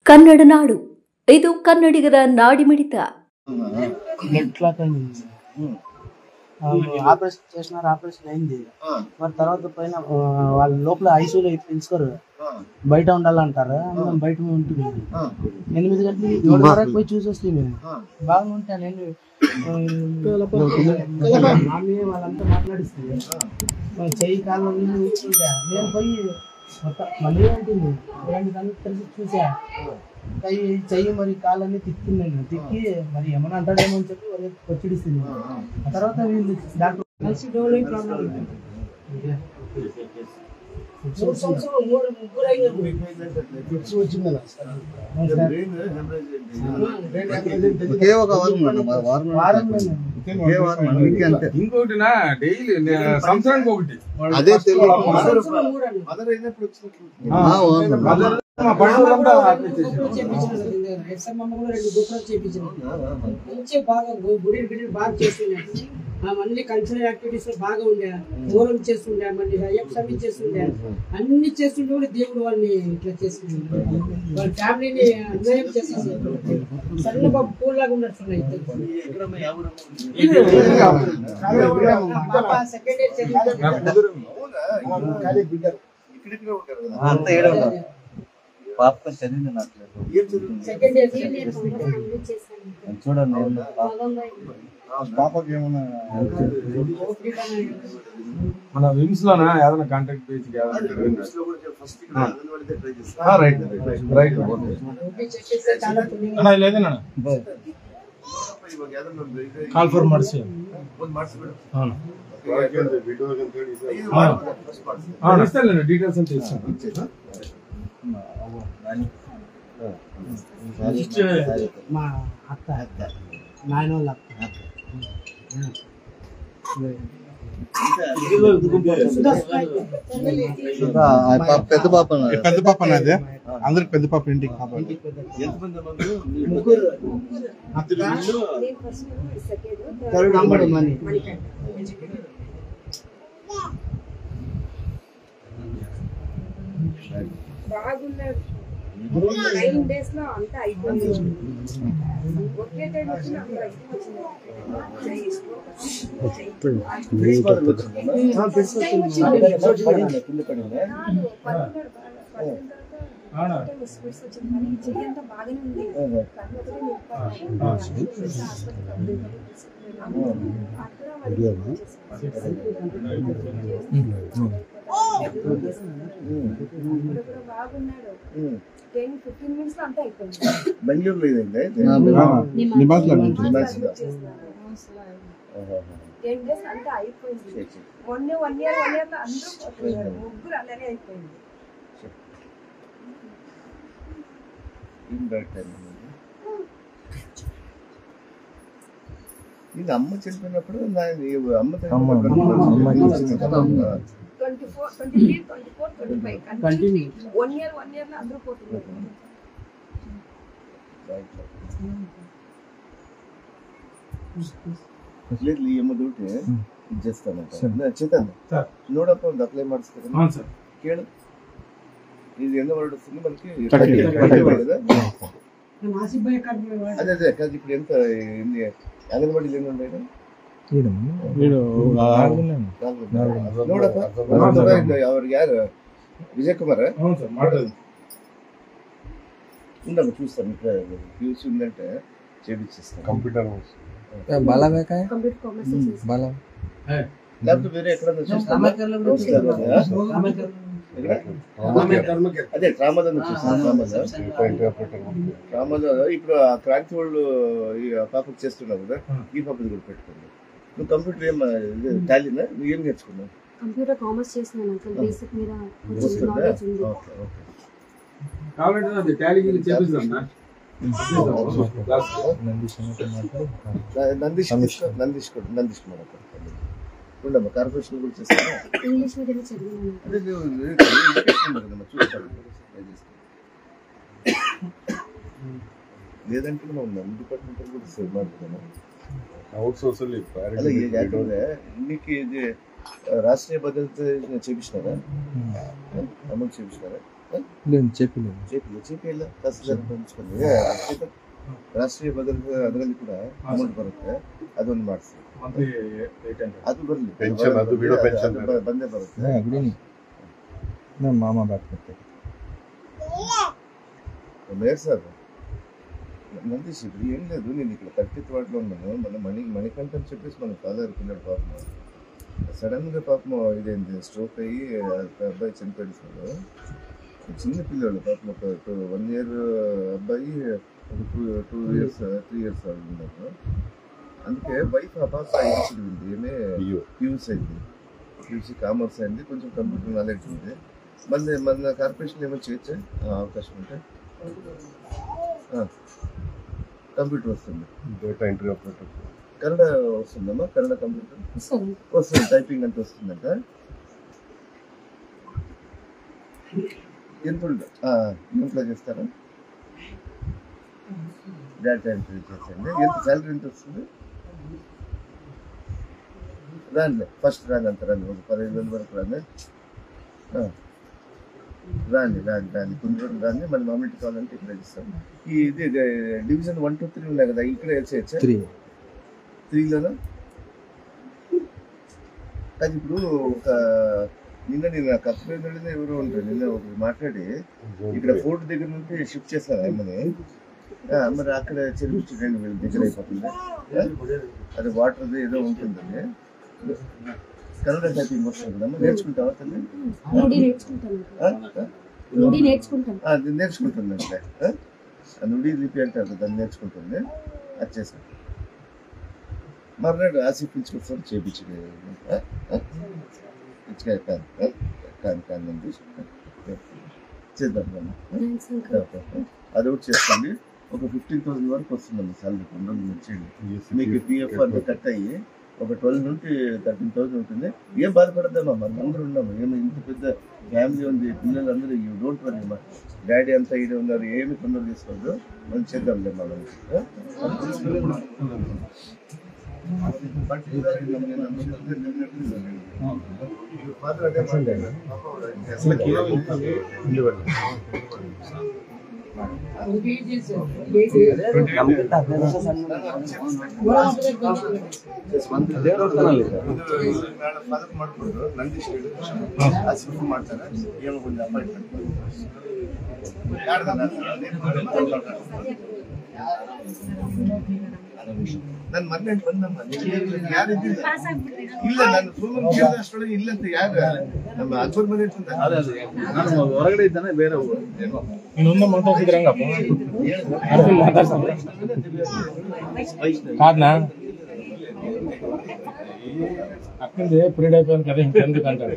ಕನ್ನಡ ನಾಡು, ಇದು ಕನ್ನಡಿಗರ ನಾಡಿಮಿಡಿತ. ఆపరేషన్ చేసినారు, ఆపరేషన్ అయింది. మరి తర్వాత పైన వాళ్ళ లోపల ఐసీయూలో పిలుచుకోరు, బయట ఉండాలంటారు. మనం బయట ఉంటుంది. 8 గంటలకి 7 వరకు పోయి చూసి వస్తే బాగుంటా. నేను వాళ్ళంతా మాట్లాడిస్తే చెయ్యి కాళ్ళు చూసుకుంటా. నేను పోయి మళ్ళీ ఉంటుంది తెలిసి చూసా. చెయ్యి మరి కాళ్ళన్నీ తిక్కింది. నేను తిక్కి మరి ఏమన్నా అంటాడేమో అని చెప్పి వచ్చిడిస్తుంది. ఆ తర్వాత వీళ్ళు డాక్టర్ ఇంకోటినా డైలీ సంవత్సరానికి ఒకటి అదే బాగా చేస్తున్నాడు. అన్ని కల్చరల్ యాక్టివిటీస్ బాగా ఉండే, మోరల్ చేస్తుండే, మళ్ళీ అయ్యప్ప సర్వీస్ చేస్తుండే, అన్ని చేస్తుండే కూడా దేవుడు వాళ్ళని ఇట్లా చేసుకున్నాడు. వాళ్ళ ఫ్యామిలీని అన్యాయం చేసేసాడు. సన్న బాబు పూల్ లాగా ఉన్నట్టున్నాయి. సెకండ్ ఇయర్ చూడండి పాపకి ఏమన్నా మన విమ్స్ లోనా ఏదైనా కాంటాక్ట్ పేజ్ లేదన్నా కాల్ ఫర్ మర్సీ ఇస్తాను డీటెయిల్స్ అంతా ఇస్తాను. మా అత్త నాయన వాళ్ళ అత్త పెద్ద పాప అదే అందరికి పెద్ద పాప ఇంటికి బాగున్నాడు. 9 days లో అంతా అయిపోయింది. ఒకే టైం వచ్చిన చెయ్యంతా బాగానే ఉంది. బాగున్నాడు. 10-15 minutes లో అంతా అయిపోయింది. బెంగళూరులో ఇదండి 10 days అంతా అయిపోయింది. 1 year లో అందరూ ముగ్గురు అలానే అయిపోయింది. ఇది అమ్మ చనిపోయినప్పుడు అమ్మ 24, 23, 24, 25 కంటిన్యూ 1 year లో అందరూ పోతున్నారు. ಈ ಎಮ್ಮ ದುಡ್ಡು ಇಜ್ಜೇಸ್ತಾನಂತ ಚೇತನ್ ನೋಡಪ್ಪ ಒಂದು ಅಪ್ಲೈ ಮಾಡಿಸ್ತಾರೆ ಕೇಳು. ఇది ఎన్నో వర్డ్ వస్తుంది మనకి అదే అదే కాదు. ఇప్పుడు ఎంత అంగన్వాడీలు ఎన్ని ఉన్నాయి? ನೋಡಪ್ಪ ಅವ್ರಿಗೆ ಯಾರು ವಿಜಯ್ ಕುಮಾರ್ ఉండమ్మ చూస్తాను. ఇక్కడ యూస్ ఉందంటే చేపిస్తాను. కంప్యూటర్ లేకపోతే వేరే ఎక్కడన్నా చూస్తాను. అదే రామదాన్ని చూస్తాను. రామదా ఇప్పుడు ఆ క్రాంతి వాళ్ళు ఈ పాపకు చేస్తున్నావు కదా, ఈ పాపది కూడా పెట్టుకోండి. నువ్వు కంప్యూటర్ ఏం టాలీనా? నువ్వు ఏం నేర్చుకున్నావు? కంప్యూటర్ కామర్స్ చేస్తున్నాను. బేసిక్ మీద నందీష్ కుమార్ ఉండమ్మా. కార్పొరేషన్ కూడా చేస్తాను. ఇంగ్లీష్ మీడియం చదివాను. అదే చూస్తాను. లేదంటే మనం డిపార్ట్మెంట్ కూడా మాట్లాడుతున్నాం. మీకు ఇది రాష్ట్రీయ భద్రత చేపించినారా? అమలు చేపించినారా? ಚೇಪಿಲ್ಲ ತಹಸೀಲ್ದಾರ್ ಹಂಚ್ಕೊಂಡು ರಾಷ್ಟ್ರೀಯ ಭದ್ರತೆ ಅದರಲ್ಲಿ ಕೂಡ ಅಮೌಂಟ್ ಬರುತ್ತೆ, ಅದೊಂದು ಮಾಡಿಸಿ. ಅದು ಬರಲಿ, ಬಂದೇ ಬರುತ್ತೆ. ಮಾಮ ಬಾತ್ ಮಾಡ್ತಾರೆ మేయర్ సార్ నందీష్ ఇప్పుడు ఏం లేదు, నేను ఇక్కడ 30th వార్డులో ఉన్నాను. మణికంఠ అని చెప్పేసి మన ఫాదర్ పిల్లడు పాపం సడన్గా పాపం ఇదేంటి స్ట్రోక్ అయ్యి అబ్బాయి చనిపోయాడు సార్. చిన్న పిల్లలు పాపం ఒక 1 year అబ్బాయి, ఒక 2 years 3 years వాళ్ళు ఉన్నారు. అందుకే వైఫ్ ఆ పాప చదివింది, ఏమే క్యూస్ అయింది, క్యూసీ కామర్స్ అయింది, కొంచెం కంప్యూటర్ నాలెడ్జ్ ఉంది. మన కార్పొరేషన్ ఏమైనా చేయొచ్చా అవకాశం ఉంటే? కంప్యూటర్ వస్తుంది, డేటా ఎంట్రీ ఆపరేటర్. కన్నడ వస్తుందమ్మా? కన్నడ కంప్యూటర్ వస్తుంది, టైపింగ్ అంతా వస్తుందంట. ఎంత ఇంట్లో చేస్తారా? డేటా ఎంట్రీ చేసండి. ఎంత శాలరీ ఎంత వస్తుంది? రాండి, ఫస్ట్ రాండి, అంత రండి, ఒక 15,000 వరకు రాండి. రాండి కొన్ని రోజులు రాండి. మన మామిడి కావాలంటే ఇక్కడ ఇస్తాం. ఇది డివిజన్ 1, 2, 3 ఉన్నాయి కదా, ఇక్కడ వేసేయచ్చా? 3లోనా? అది ఇప్పుడు ఒక నిన్న నాకు అర్థమైంది, ఎవరో ఉంటారు నిన్న ఒకరు మాట్లాడి ఇక్కడ ఫోర్ట్ దగ్గర నుండి షిఫ్ట్ చేస్తారు అమ్మని. మరి అక్కడ చెరువు చూడండి, వీళ్ళ దగ్గర అయిపోతుంది. అది వాటర్ ఏదో ఉంటుందండి. కన్నడ టైపింగ్ వస్తుంది కదమ్మా, నేర్చుకుంటావా తల్లి? నేర్చుకుంటుందంటే నుడి లిపి అంటారు కదా, దాన్ని నేర్చుకుంటుంది. అది చేస్తాను మర్నాడు ఆసిఫ్ పిలుచుకొస్తాను, చేపించి కాదు చేద్దాం. అది ఒకటి చేసుకోండి. ఒక 15,000 వరకు వస్తుందమ్మా సాలరీ 2 రోజుల నుంచి. మీకు పిఎఫ్ అంతా కట్ అయ్యి ఒక 12 నుండి 13,000 ఉంటుంది. ఏం బాధపడద్దమ్మా, మనం అందరూ ఉన్నాము. ఏమి ఇంత పెద్ద ఫ్యామిలీ ఉంది, పిల్లలందరూ యూ డోంట్ వరీ అమ్మా. డాడీ అంతా ఈడే ఉన్నారు, ఏమి తొందర తీసుకోవద్దు, మనం చేద్దాంలే మనం. ಮಾಡ್ಕೊಂಡು ನಂದೀಶ್ ಮಾಡ್ತಾರೆ, ಏನು ಒಂದು ಅಪಾಯಿಂಟ್ಮೆಂಟ್ ನಾನು ಮೊನ್ನೆ ಬಂದಮ್ಮ, ಯಾರಿದ್ದಿಲ್ಲ ಇಲ್ಲ, ನಾನು ಸುಮ್ಮನೆ ಕೇಳಿದ ಅಷ್ಟೊಳಗೆ ಇಲ್ಲ ಅಂತ. ಯಾರು ನಮ್ಮ ಅಕ್ಬರ್ ಮನೆ ನಾನು ಹೊರಗಡೆ ಇದ್ದಾನೆ, ಬೇರೆ ಇನ್ನೊಂದು ಮಾತಾಡ್ತಿದ್ರಂಗಪ್ಪ కాదనా అక్కడే పీరియడ్ అయిపోయింది కదా, ఇంకెందుకు అంటారు.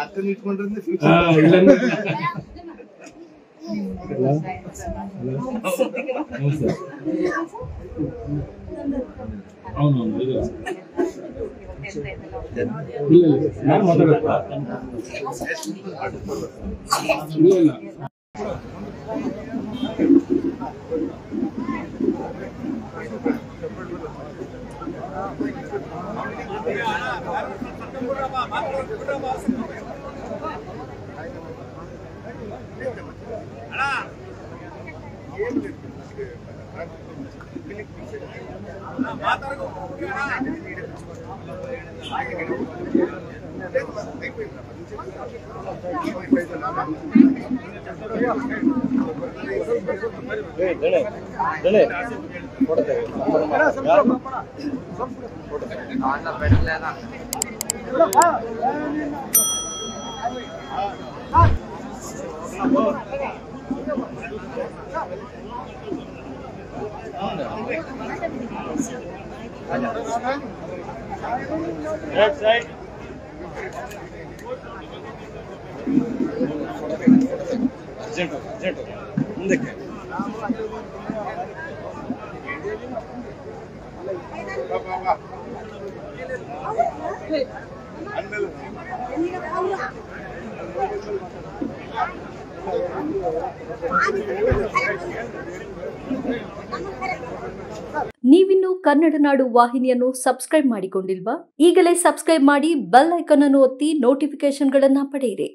అక్కడ ఇట్టుకుంటుంది అవునవును ನಾನು ಮಾತಾಡ್ತಾ ಮುಂದಕ್ಕೆ ನೀವಿನ್ನು ನೀವಿನ್ನೂ ಕನ್ನಡ ನಾಡು ವಾಹಿನಿಯನ್ನು ಸಬ್ಸ್ಕ್ರೈಬ್ ಮಾಡಿಕೊಂಡಿಲ್ವಾ? ಈಗಲೇ ಸಬ್ಸ್ಕ್ರೈಬ್ ಮಾಡಿ ಬೆಲ್ ಐಕಾನ್ ಅನ್ನು ಒತ್ತಿ ನೋಟಿಫಿಕೇಶನ್ಗಳನ್ನ ಪಡೆಯಿರಿ.